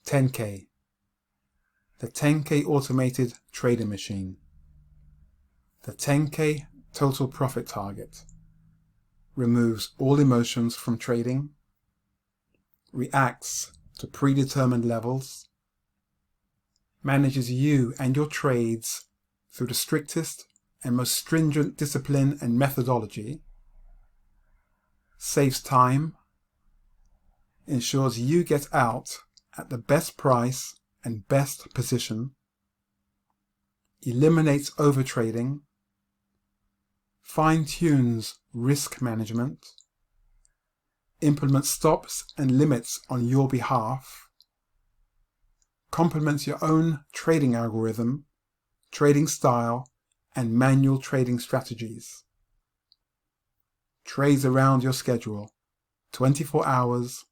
TenKei, the TenKei Automated Trading Machine, the TenKei Total Profit Target, removes all emotions from trading, reacts to predetermined levels, manages you and your trades through the strictest and most stringent discipline and methodology, saves time, ensures you get out at the best price and best position, eliminates overtrading, fine-tunes risk management, implements stops and limits on your behalf, complements your own trading algorithm, trading style, and manual trading strategies. Trades around your schedule, 24 hours,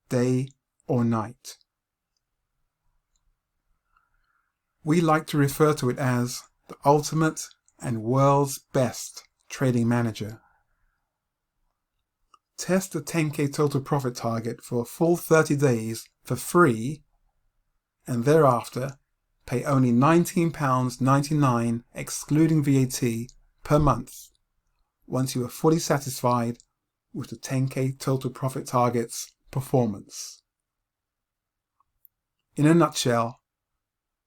day or night. We like to refer to it as the ultimate and world's best trading manager. Test the TenKei Total Profit Target for a full 30 days for free, and thereafter pay only £19.99 excluding VAT per month once you are fully satisfied with the TenKei Total Profit Target's performance. In a nutshell,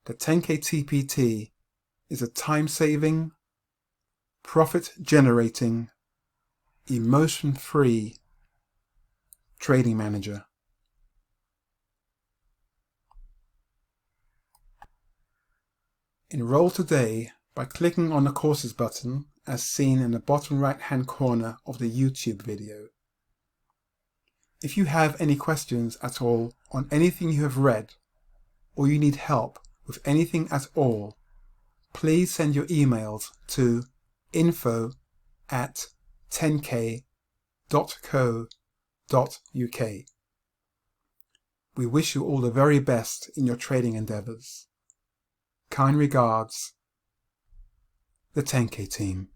the TenKei TPT is a time-saving, profit-generating, emotion-free trading manager. Enroll today by clicking on the Courses button as seen in the bottom right-hand corner of the YouTube video. If you have any questions at all on anything you have read, or you need help with anything at all, please send your emails to info@tenkei.co.uk. We wish you all the very best in your trading endeavours. Kind regards, the TenKei team.